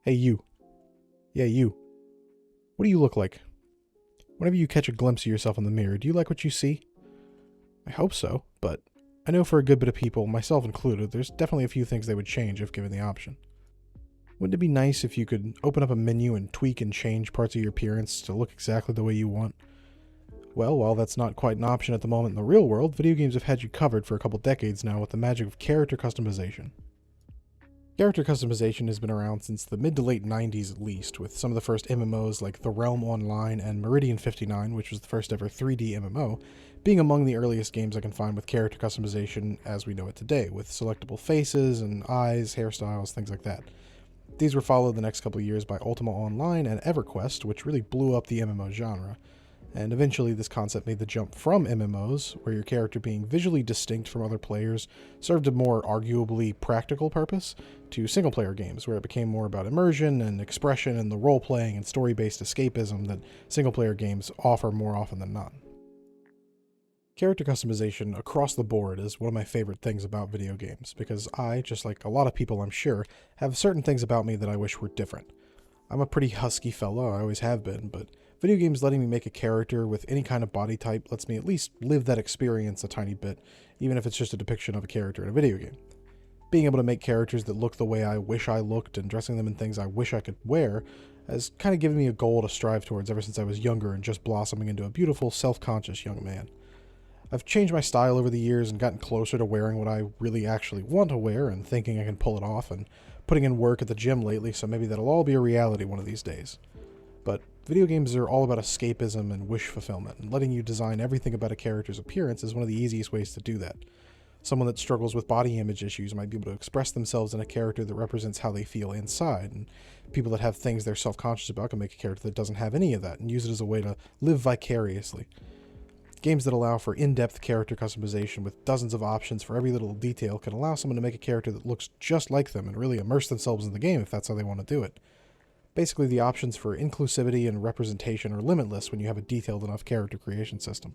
Hey, you. Yeah, you. What do you look like? Whenever you catch a glimpse of yourself in the mirror, do you like what you see? I hope so, but I know for a good bit of people, myself included, there's definitely a few things they would change if given the option. Wouldn't it be nice if you could open up a menu and tweak and change parts of your appearance to look exactly the way you want? Well, while that's not quite an option at the moment in the real world, video games have had you covered for a couple decades now with the magic of character customization. Character customization has been around since the mid to late 90s at least, with some of the first MMOs like The Realm Online and Meridian 59, which was the first ever 3D MMO, being among the earliest games I can find with character customization as we know it today, with selectable faces and eyes, hairstyles, things like that. These were followed the next couple of years by Ultima Online and EverQuest, which really blew up the MMO genre. And eventually this concept made the jump from MMOs, where your character being visually distinct from other players served a more arguably practical purpose, to single-player games, where it became more about immersion and expression and the role-playing and story-based escapism that single-player games offer more often than not. Character customization across the board is one of my favorite things about video games, because I, just like a lot of people I'm sure, have certain things about me that I wish were different. I'm a pretty husky fellow, I always have been, but video games letting me make a character with any kind of body type lets me at least live that experience a tiny bit, even if it's just a depiction of a character in a video game. Being able to make characters that look the way I wish I looked and dressing them in things I wish I could wear has kind of given me a goal to strive towards ever since I was younger and just blossoming into a beautiful, self-conscious young man. I've changed my style over the years and gotten closer to wearing what I really actually want to wear and thinking I can pull it off and putting in work at the gym lately, so maybe that'll all be a reality one of these days. But video games are all about escapism and wish fulfillment, and letting you design everything about a character's appearance is one of the easiest ways to do that. Someone that struggles with body image issues might be able to express themselves in a character that represents how they feel inside, and people that have things they're self-conscious about can make a character that doesn't have any of that and use it as a way to live vicariously. Games that allow for in-depth character customization with dozens of options for every little detail can allow someone to make a character that looks just like them and really immerse themselves in the game if that's how they want to do it. Basically, the options for inclusivity and representation are limitless when you have a detailed enough character creation system.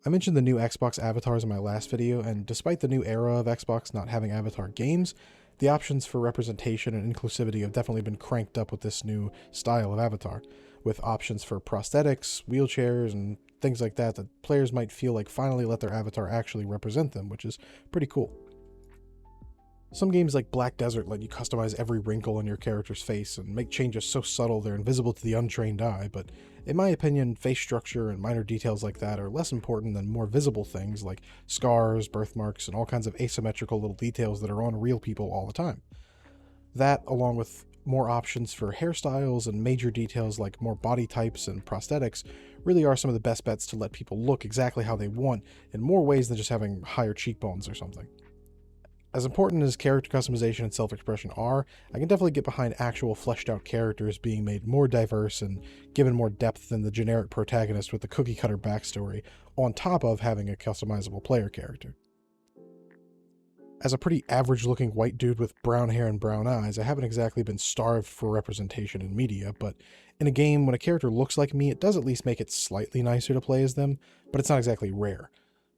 I mentioned the new Xbox avatars in my last video, and despite the new era of Xbox not having avatar games, the options for representation and inclusivity have definitely been cranked up with this new style of avatar, with options for prosthetics, wheelchairs, and things like that players might feel like finally let their avatar actually represent them, which is pretty cool. Some games like Black Desert let you customize every wrinkle on your character's face and make changes so subtle they're invisible to the untrained eye, but in my opinion, face structure and minor details like that are less important than more visible things like scars, birthmarks, and all kinds of asymmetrical little details that are on real people all the time. That, along with more options for hairstyles and major details like more body types and prosthetics, really are some of the best bets to let people look exactly how they want in more ways than just having higher cheekbones or something. As important as character customization and self-expression are, I can definitely get behind actual fleshed out characters being made more diverse and given more depth than the generic protagonist with the cookie cutter backstory, on top of having a customizable player character. As a pretty average looking white dude with brown hair and brown eyes, I haven't exactly been starved for representation in media, but in a game, when a character looks like me, it does at least make it slightly nicer to play as them, but it's not exactly rare.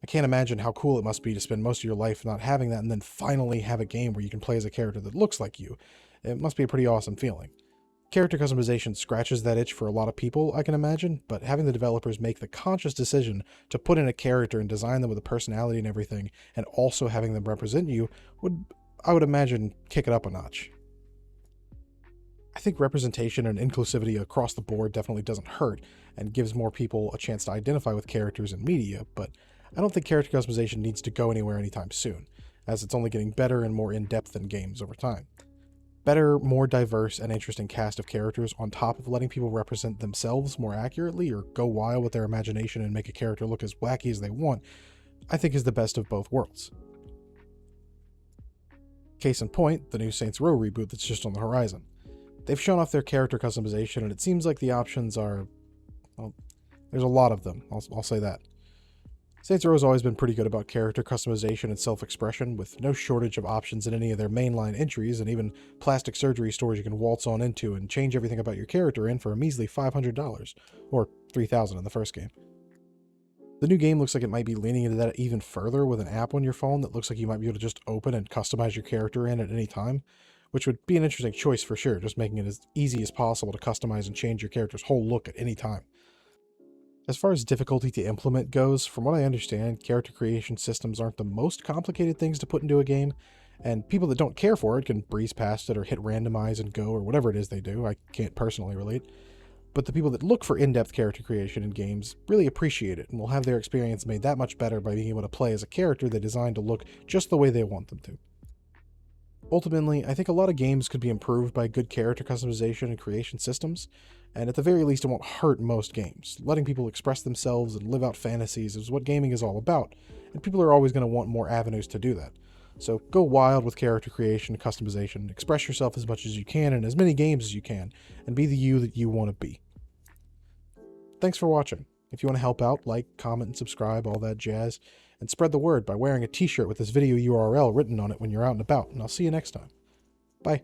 I can't imagine how cool it must be to spend most of your life not having that and then finally have a game where you can play as a character that looks like you. It must be a pretty awesome feeling. Character customization scratches that itch for a lot of people, I can imagine, but having the developers make the conscious decision to put in a character and design them with a personality and everything, and also having them represent you, I would imagine, kick it up a notch. I think representation and inclusivity across the board definitely doesn't hurt, and gives more people a chance to identify with characters in media, but I don't think character customization needs to go anywhere anytime soon, as it's only getting better and more in-depth in games over time. Better, more diverse, and interesting cast of characters on top of letting people represent themselves more accurately or go wild with their imagination and make a character look as wacky as they want, I think is the best of both worlds. Case in point, the new Saints Row reboot that's just on the horizon. They've shown off their character customization, and it seems like the options are, well, there's a lot of them, I'll say that. Saints Row has always been pretty good about character customization and self-expression, with no shortage of options in any of their mainline entries, and even plastic surgery stores you can waltz on into and change everything about your character in for a measly $500, or $3,000 in the first game. The new game looks like it might be leaning into that even further with an app on your phone that looks like you might be able to just open and customize your character in at any time, which would be an interesting choice for sure, just making it as easy as possible to customize and change your character's whole look at any time. As far as difficulty to implement goes, from what I understand, character creation systems aren't the most complicated things to put into a game, and people that don't care for it can breeze past it or hit randomize and go or whatever it is they do. I can't personally relate. But the people that look for in-depth character creation in games really appreciate it and will have their experience made that much better by being able to play as a character they designed to look just the way they want them to. Ultimately, I think a lot of games could be improved by good character customization and creation systems, and at the very least it won't hurt most games. Letting people express themselves and live out fantasies is what gaming is all about, and people are always going to want more avenues to do that. So go wild with character creation and customization, express yourself as much as you can in as many games as you can, and be the you that you want to be. Thanks for watching. If you want to help out, like, comment, and subscribe, all that jazz, and spread the word by wearing a t-shirt with this video URL written on it when you're out and about, and I'll see you next time. Bye.